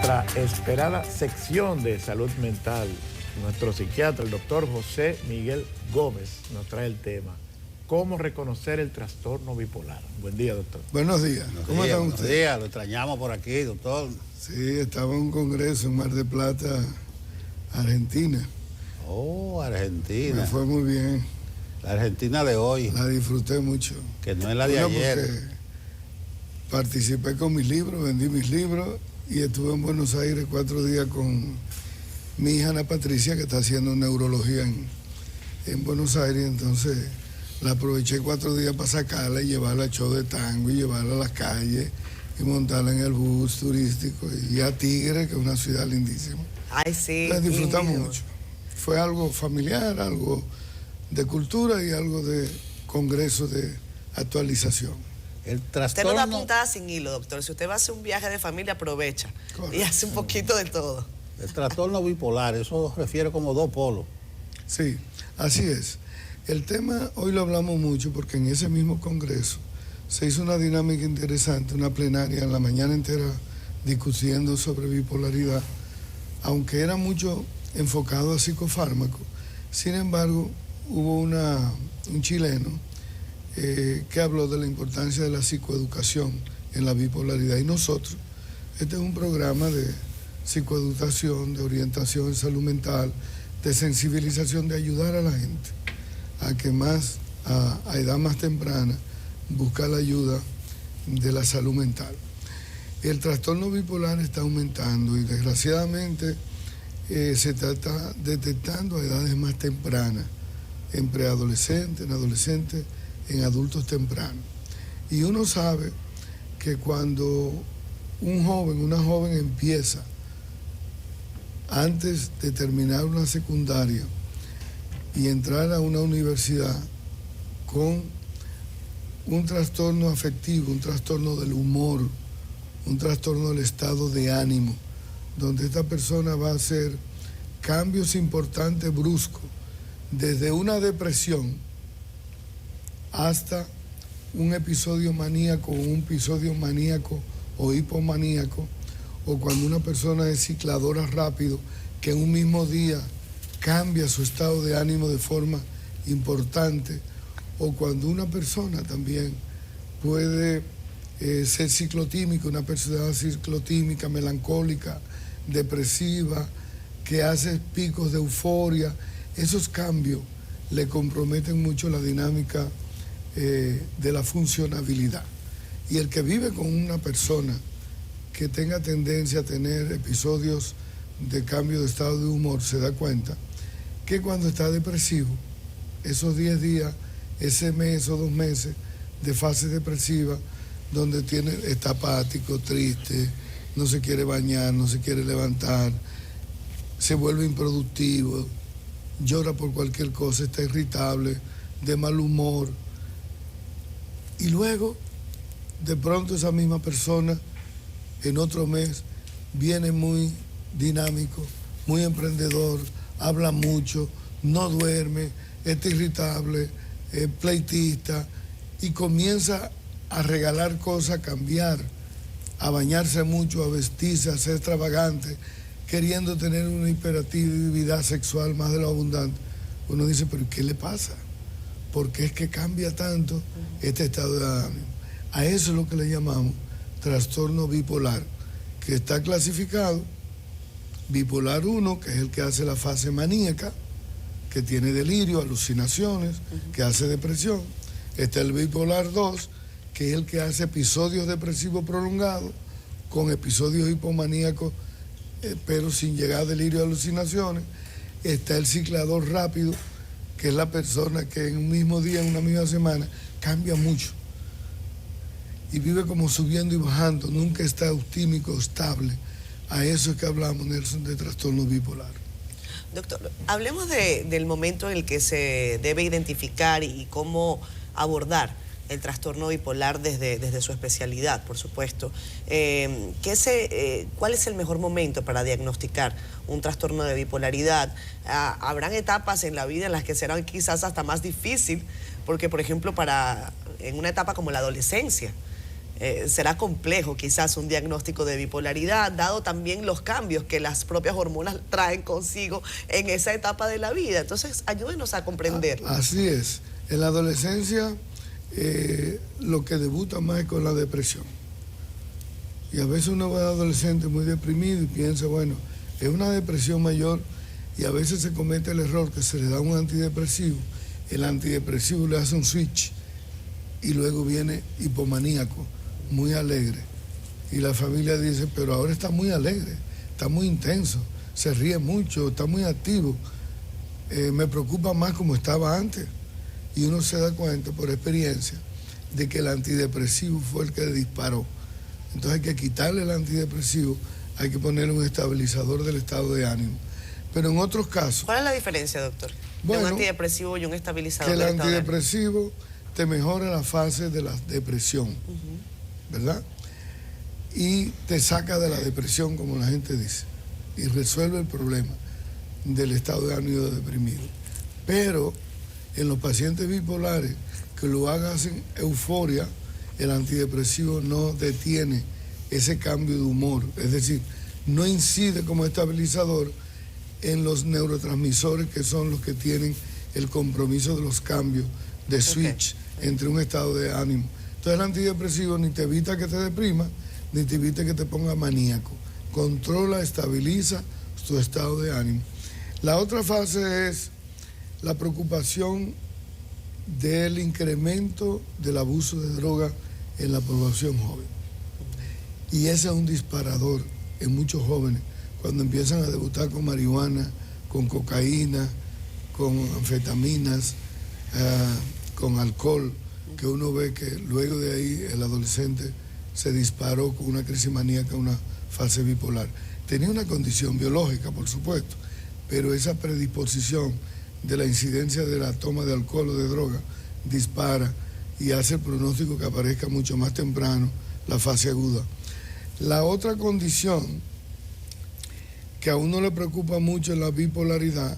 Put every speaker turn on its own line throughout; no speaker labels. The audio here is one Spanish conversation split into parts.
nuestra esperada sección de salud mental. Nuestro psiquiatra, el doctor José Miguel Gómez, nos trae el tema: ¿cómo reconocer el trastorno bipolar? Buen día, doctor.
Buenos días. ¿Cómo están ustedes?
Buenos días, lo extrañamos por aquí, doctor.
Sí, estaba en un congreso en Mar del Plata, Argentina.
Oh, Argentina.
Me fue muy bien.
La Argentina de hoy.
La disfruté mucho.
Que no es la de ayer.
Participé con mis libros, vendí mis libros y estuve en Buenos Aires 4 días con mi hija Ana Patricia, que está haciendo neurología en Buenos Aires. Entonces la aproveché 4 días para sacarla y llevarla al show de tango y llevarla a las calles y montarla en el bus turístico y a Tigre, que es una ciudad lindísima.
Ay, sí.
La disfrutamos mucho. Fue algo familiar, algo de cultura y algo de congreso de actualización.
El trastorno...
Usted no da puntada sin hilo, doctor. Si usted va a hacer un viaje de familia, aprovecha. Correcto. Y hace un poquito de todo.
El trastorno bipolar, eso refiere como 2 polos.
Sí, así es. El tema hoy lo hablamos mucho porque en ese mismo congreso se hizo una dinámica interesante, una plenaria en la mañana entera discutiendo sobre bipolaridad, aunque era mucho enfocado a psicofármacos. Sin embargo, hubo un chileno que habló de la importancia de la psicoeducación en la bipolaridad. Y nosotros, este es un programa de psicoeducación, de orientación en salud mental, de sensibilización, de ayudar a la gente a que a edad más temprana, buscar la ayuda de la salud mental. El trastorno bipolar está aumentando y desgraciadamente se está detectando a edades más tempranas, en preadolescentes, en adolescentes, en adultos tempranos. Y uno sabe que cuando una joven empieza, antes de terminar una secundaria y entrar a una universidad con un trastorno afectivo, un trastorno del humor, un trastorno del estado de ánimo, donde esta persona va a hacer cambios importantes, bruscos, desde una depresión hasta un episodio maníaco o hipomaníaco, o cuando una persona es cicladora rápido, que en un mismo día cambia su estado de ánimo de forma importante, o cuando una persona también puede ser ciclotímica, una persona ciclotímica, melancólica, depresiva, que hace picos de euforia. Esos cambios le comprometen mucho la dinámica de la funcionabilidad. Y el que vive con una persona que tenga tendencia a tener episodios de cambio de estado de humor se da cuenta que cuando está depresivo, esos 10 días, ese mes o 2 meses de fase depresiva, donde está apático, triste, no se quiere bañar, no se quiere levantar, se vuelve improductivo, llora por cualquier cosa, está irritable, de mal humor. Y luego, de pronto esa misma persona, en otro mes, viene muy dinámico, muy emprendedor, habla mucho, no duerme, está irritable, es pleitista, y comienza a regalar cosas, a cambiar, a bañarse mucho, a vestirse, a ser extravagante, queriendo tener una hiperactividad sexual más de lo abundante. Uno dice, pero ¿qué le pasa? ¿Por qué es que cambia tanto este estado de ánimo? A eso es lo que le llamamos trastorno bipolar, que está clasificado bipolar 1, que es el que hace la fase maníaca, que tiene delirio, alucinaciones, que hace depresión. Está el bipolar 2, que es el que hace episodios depresivos prolongados, con episodios hipomaníacos, pero sin llegar a delirio y alucinaciones. Está el ciclador rápido, que es la persona que en un mismo día, en una misma semana, cambia mucho y vive como subiendo y bajando, nunca está optímico, estable. A eso es que hablamos, Nelson, de trastorno bipolar.
Doctor, hablemos del momento en el que se debe identificar y cómo abordar el trastorno bipolar desde su especialidad, por supuesto. ¿Cuál es el mejor momento para diagnosticar un trastorno de bipolaridad? Habrán etapas en la vida en las que serán quizás hasta más difícil, porque, por ejemplo, en una etapa como la adolescencia, será complejo quizás un diagnóstico de bipolaridad, dado también los cambios que las propias hormonas traen consigo en esa etapa de la vida. Entonces, ayúdenos a comprenderlo.
Así es. En la adolescencia, lo que debuta más es con la depresión. Y a veces uno va a adolescente muy deprimido y piensa, bueno, es una depresión mayor, y a veces se comete el error que se le da un antidepresivo. El antidepresivo le hace un switch y luego viene hipomaníaco, muy alegre. Y la familia dice, pero ahora está muy alegre, está muy intenso, se ríe mucho, está muy activo. Me preocupa más como estaba antes. Y uno se da cuenta por experiencia de que el antidepresivo fue el que disparó. Entonces hay que quitarle el antidepresivo, hay que ponerle un estabilizador del estado de ánimo. Pero en otros casos...
¿Cuál es la diferencia, doctor?
Bueno,
de un antidepresivo y un estabilizador
que
del
el
estado de ánimo.
antidepresivo te mejora la fase de la depresión, ¿verdad? Y te saca de la depresión, como la gente dice, y resuelve el problema del estado de ánimo deprimido. Pero en los pacientes bipolares que lo hagan en euforia, el antidepresivo no detiene ese cambio de humor, es decir, no incide como estabilizador en los neurotransmisores que son los que tienen el compromiso de los cambios de switch entre un estado de ánimo. Entonces el antidepresivo ni te evita que te deprima, ni te evita que te ponga maníaco. Controla, estabiliza tu estado de ánimo. La otra fase es la preocupación del incremento del abuso de droga en la población joven. Y ese es un disparador en muchos jóvenes cuando empiezan a debutar con marihuana, con cocaína, con anfetaminas, con alcohol, que uno ve que luego de ahí el adolescente se disparó con una crisis maníaca, una fase bipolar. Tenía una condición biológica, por supuesto, pero esa predisposición de la incidencia de la toma de alcohol o de droga dispara y hace el pronóstico que aparezca mucho más temprano la fase aguda. La otra condición que a uno le preocupa mucho en la bipolaridad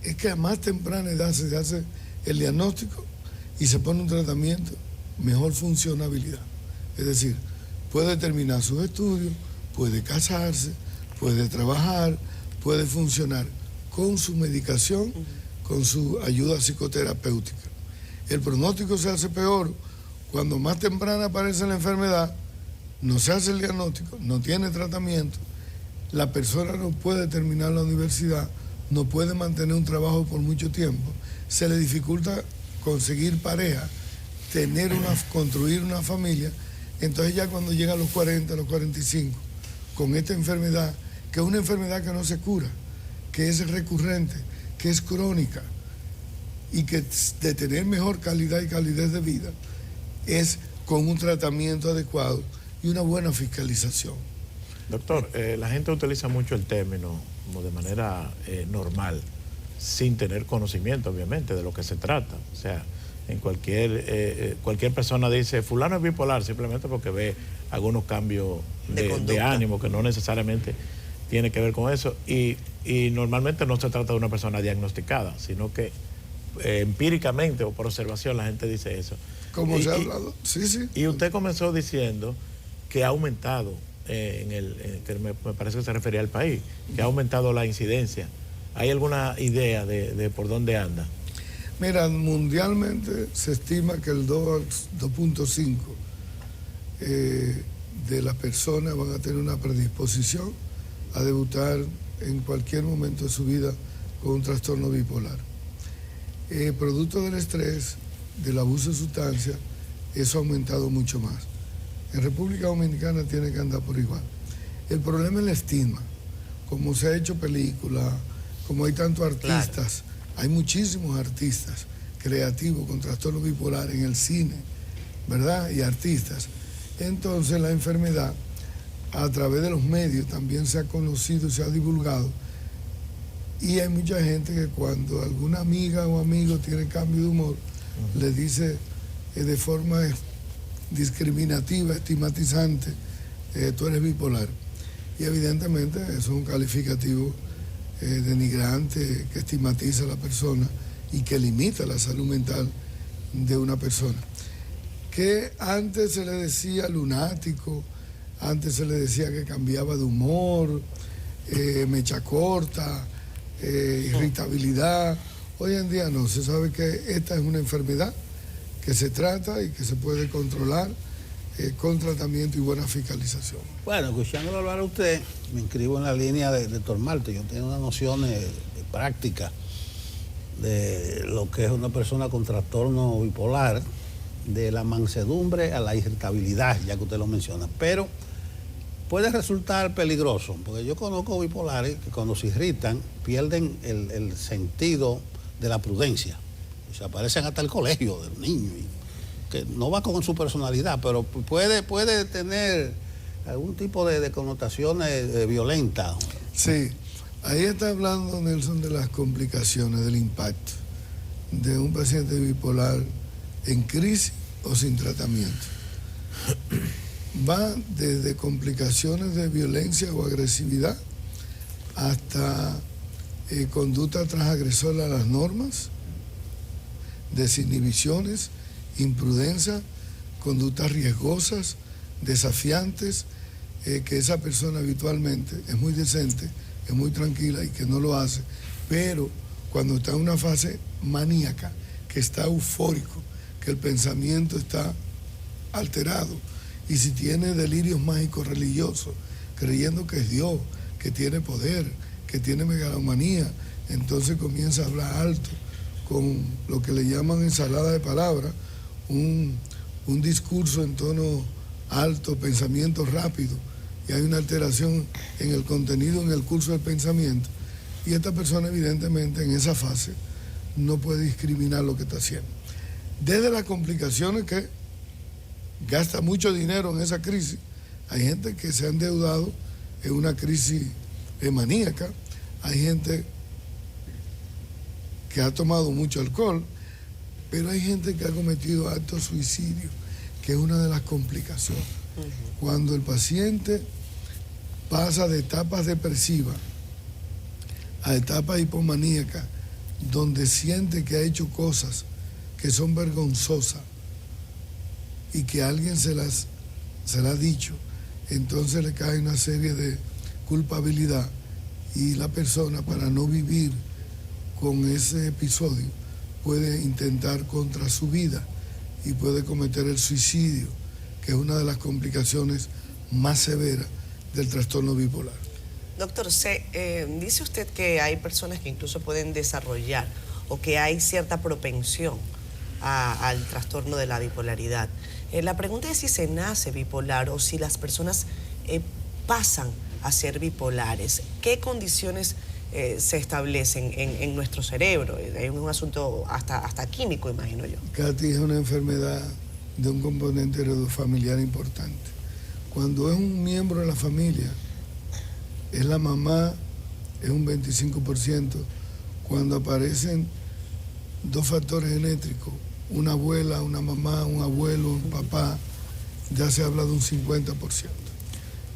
es que a más temprana edad se hace el diagnóstico y se pone un tratamiento, mejor funcionabilidad. Es decir, puede terminar sus estudios, puede casarse, puede trabajar, puede funcionar con su medicación, con su ayuda psicoterapéutica. El pronóstico se hace peor cuando más temprana aparece la enfermedad, no se hace el diagnóstico, no tiene tratamiento, la persona no puede terminar la universidad, no puede mantener un trabajo por mucho tiempo, se le dificulta conseguir pareja, construir una familia. Entonces ya cuando llega a los 40, a los 45, con esta enfermedad, que es una enfermedad que no se cura, que es recurrente, que es crónica, y que de tener mejor calidad y calidez de vida es con un tratamiento adecuado y una buena fiscalización.
Doctor, la gente utiliza mucho el término como de manera normal, sin tener conocimiento, obviamente, de lo que se trata. O sea, en cualquier persona dice, fulano es bipolar, simplemente porque ve algunos cambios de ánimo que no necesariamente tiene que ver con eso. Y normalmente no se trata de una persona diagnosticada, sino que empíricamente o por observación la gente dice eso.
¿Cómo se ha hablado? Sí, sí.
Y usted comenzó diciendo que ha aumentado, que me parece que se refería al país, que ha aumentado la incidencia. ¿Hay alguna idea de por dónde anda?
Mira, mundialmente se estima que el 2.5 de las personas van a tener una predisposición a debutar en cualquier momento de su vida con un trastorno bipolar. Producto del estrés, del abuso de sustancias, eso ha aumentado mucho más. En República Dominicana tiene que andar por igual. El problema es el estigma. Como se ha hecho película, como hay tantos artistas, hay muchísimos artistas creativos con trastorno bipolar en el cine, ¿verdad? Y artistas. Entonces la enfermedad, a través de los medios, también se ha conocido y se ha divulgado. Y hay mucha gente que cuando alguna amiga o amigo tiene cambio de humor, le dice de forma discriminativa, estigmatizante, tú eres bipolar. Y evidentemente eso es un calificativo denigrante que estigmatiza a la persona y que limita la salud mental de una persona. que antes se le decía lunático, antes se le decía que cambiaba de humor, mecha corta, irritabilidad. Hoy en día no, se sabe que esta es una enfermedad que se trata y que se puede controlar con tratamiento y buena fiscalización.
Bueno, escuchándolo hablar a usted, me inscribo en la línea de Dr. Marte. Yo tengo unas nociones de práctica de lo que es una persona con trastorno bipolar, de la mansedumbre a la irritabilidad, ya que usted lo menciona. Pero puede resultar peligroso, porque yo conozco bipolares que cuando se irritan pierden el sentido de la prudencia. Y se aparecen hasta el colegio del niño, y que no va con su personalidad, pero puede tener algún tipo de connotaciones violentas.
Sí, ahí está hablando Nelson de las complicaciones, del impacto de un paciente bipolar en crisis o sin tratamiento. Va desde complicaciones de violencia o agresividad hasta conducta transgresora a las normas, desinhibiciones, imprudencia, conductas riesgosas, desafiantes, que esa persona habitualmente es muy decente, es muy tranquila y que no lo hace, pero cuando está en una fase maníaca, que está eufórico, que el pensamiento está alterado, y si tiene delirios mágicos religiosos, creyendo que es Dios, que tiene poder, que tiene megalomanía, entonces comienza a hablar alto, con lo que le llaman ensalada de palabras, un discurso en tono alto, pensamiento rápido, y hay una alteración en el contenido, en el curso del pensamiento, y esta persona evidentemente en esa fase no puede discriminar lo que está haciendo. Desde las complicaciones que gasta mucho dinero en esa crisis, hay gente que se ha endeudado en una crisis maníaca, hay gente que ha tomado mucho alcohol, pero hay gente que ha cometido actos de suicidio, que es una de las complicaciones. Cuando el paciente pasa de etapas depresivas a etapas hipomaníacas, donde siente que ha hecho cosas que son vergonzosas y que alguien se las ha dicho, entonces le cae una serie de culpabilidad, y la persona, para no vivir con ese episodio, puede intentar contra su vida y puede cometer el suicidio, que es una de las complicaciones más severas del trastorno bipolar.
Doctor, dice usted que hay personas que incluso pueden desarrollar o que hay cierta propensión al trastorno de la bipolaridad. La pregunta es si se nace bipolar o si las personas pasan a ser bipolares. ¿Qué condiciones se establecen en nuestro cerebro? Es un asunto hasta químico, imagino yo.
Katy, es una enfermedad de un componente heredofamiliar importante. Cuando es un miembro de la familia, es la mamá, es un 25%. Cuando aparecen dos factores genéticos, una abuela, una mamá, un abuelo, un papá, ya se habla de un 50%.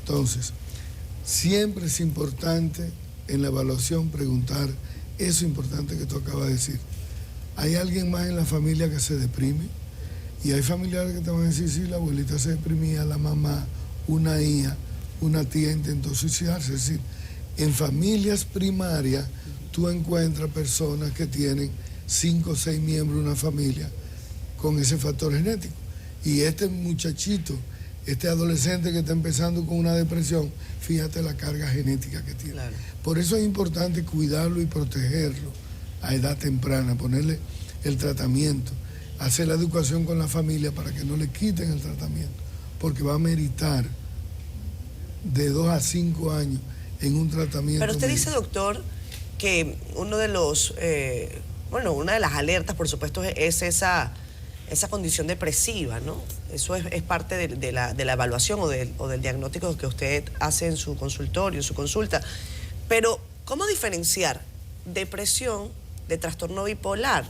Entonces, siempre es importante en la evaluación preguntar eso importante que tú acabas de decir. ¿Hay alguien más en la familia que se deprime? Y hay familiares que te van a decir, sí, la abuelita se deprimía, la mamá, una hija, una tía intentó suicidarse. Es decir, en familias primarias tú encuentras personas que tienen 5 o 6 miembros de una familia con ese factor genético. Y este muchachito, este adolescente que está empezando con una depresión, fíjate la carga genética que tiene. Claro. Por eso es importante cuidarlo y protegerlo a edad temprana, ponerle el tratamiento, hacer la educación con la familia para que no le quiten el tratamiento, porque va a meritar de 2 a 5 años en un tratamiento.
Pero usted dice, doctor, que uno de los, una de las alertas, por supuesto, es esa condición depresiva, ¿no? Eso es parte de la evaluación o del diagnóstico que usted hace en su consultorio, en su consulta. Pero, ¿cómo diferenciar depresión de trastorno bipolar?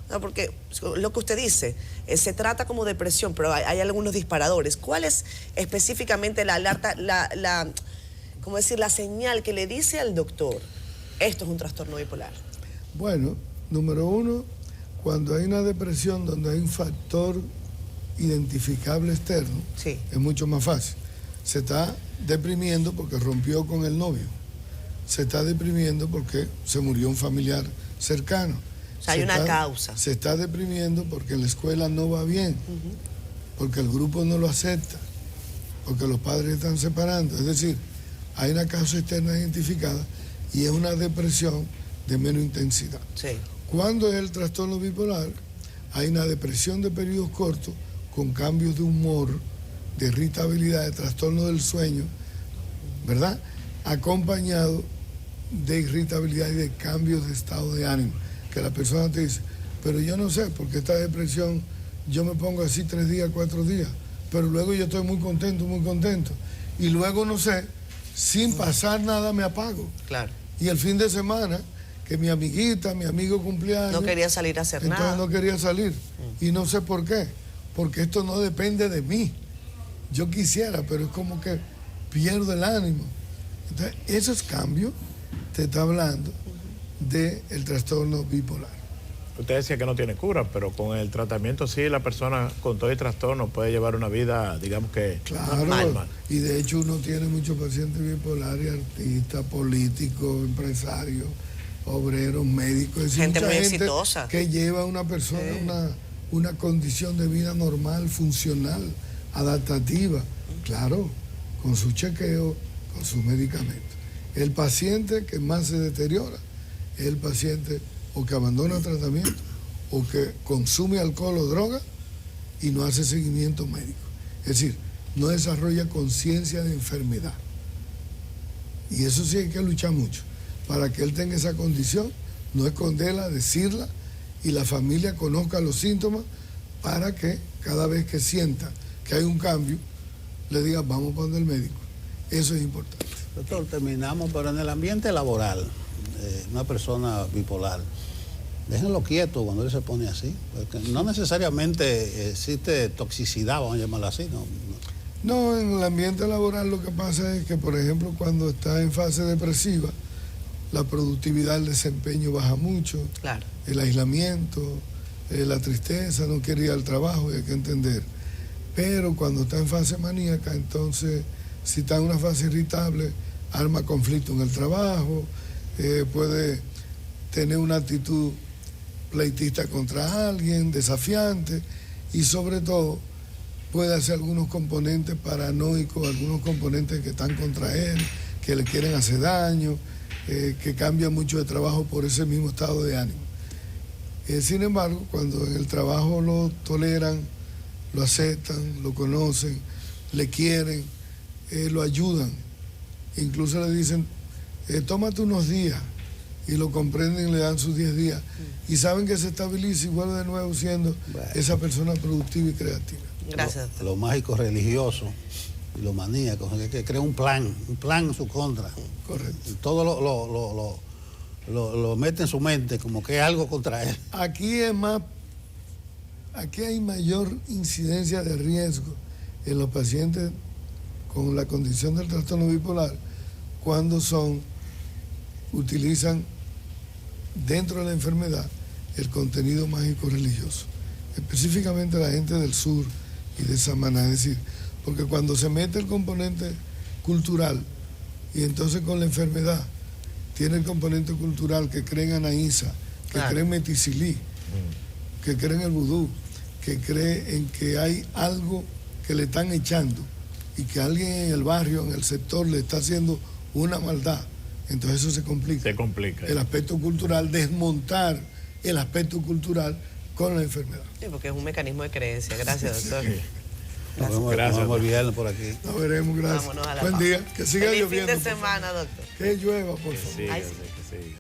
¿No? Porque lo que usted dice, se trata como depresión, pero hay algunos disparadores. ¿Cuál es específicamente la alerta, ¿cómo decir, la señal que le dice al doctor, esto es un trastorno bipolar?
Bueno, número 1, cuando hay una depresión donde hay un factor identificable externo,
Sí.
es mucho más fácil. Se está deprimiendo porque rompió con el novio. Se está deprimiendo porque se murió un familiar cercano.
O sea, hay una causa.
Se está deprimiendo porque en la escuela no va bien, porque el grupo no lo acepta, porque los padres están separando. Es decir, hay una causa externa identificada y es una depresión de menos intensidad.
Sí.
Cuando es el trastorno bipolar, hay una depresión de periodos cortos con cambios de humor, de irritabilidad, de trastorno del sueño, ¿verdad? Acompañado de irritabilidad y de cambios de estado de ánimo. Que la persona te dice, pero yo no sé, porque esta depresión yo me pongo así 3 días, 4 días, pero luego yo estoy muy contento, y luego no sé, sin pasar nada me apago.
Claro.
Y el fin de semana, que mi amiguita, mi amigo cumpleaños,
No quería salir a hacer
entonces
nada.
no quería salir. Y no sé por qué, porque esto no depende de mí. Yo quisiera, pero es como que pierdo el ánimo. Entonces, esos cambios te está hablando del trastorno bipolar.
Usted decía que no tiene cura, pero con el tratamiento sí, la persona con todo el trastorno puede llevar una vida, digamos que
Claro,
normal.
y de hecho uno tiene muchos pacientes bipolares, artistas, políticos, empresarios, obreros, médicos. Es decir,
Gente
mucha
muy exitosa.
que lleva a una persona una condición de vida normal, funcional, adaptativa, claro, con su chequeo, con sus medicamentos. El paciente que más se deteriora es el paciente o que abandona el tratamiento o que consume alcohol o droga y no hace seguimiento médico. Es decir, no desarrolla conciencia de enfermedad. Y eso sí hay que luchar mucho para que él tenga esa condición, no esconderla, decirla y la familia conozca los síntomas para que cada vez que sienta que hay un cambio, le diga vamos para donde el médico. Eso es importante.
Doctor, terminamos, pero en el ambiente laboral, una persona bipolar, déjenlo quieto cuando él se pone así, porque no necesariamente existe toxicidad, vamos a llamarlo así, ¿no?
No, en el ambiente laboral lo que pasa es que, por ejemplo, cuando está en fase depresiva, la productividad del desempeño baja mucho,
Claro.
el aislamiento, la tristeza, no quiere ir al trabajo, y hay que entender. Pero cuando está en fase maníaca, entonces, si está en una fase irritable, arma conflicto en el trabajo, puede tener una actitud pleitista contra alguien, desafiante, y sobre todo puede hacer algunos componentes paranoicos, algunos componentes que están contra él, que le quieren hacer daño, que cambia mucho de trabajo por ese mismo estado de ánimo. Sin embargo, cuando en el trabajo lo toleran, lo aceptan, lo conocen, le quieren, lo ayudan, incluso le dicen, tómate unos días, y lo comprenden y le dan sus 10 días, y saben que se estabiliza y vuelve de nuevo siendo esa persona productiva y creativa.
Gracias, doctor.
Lo mágico religioso y lo maníaco, que crea un plan en su contra.
Correcto.
Y todo lo mete en su mente como que es algo contra él.
Aquí hay mayor incidencia de riesgo en los pacientes con la condición del trastorno bipolar cuando utilizan dentro de la enfermedad el contenido mágico religioso, específicamente la gente del sur y de Samaná, es decir, porque cuando se mete el componente cultural y entonces con la enfermedad tiene el componente cultural que creen Anaísa, que creen Meticilí, que creen el vudú, que cree en que hay algo que le están echando y que alguien en el barrio, en el sector, le está haciendo una maldad. Entonces eso se complica.
Se complica.
El aspecto cultural, desmontar el aspecto cultural con la enfermedad.
Sí, porque es un mecanismo de creencia. Gracias, doctor.
Nos vemos,
Gracias,
nos vemos el viernes por aquí.
Nos veremos, gracias.
Vámonos a la
Buen
pausa.
día, que siga
Feliz
lloviendo.
fin de
por favor.
semana, doctor.
Que llueva, por
Que
favor.
siga,
Ay, sí.
que siga.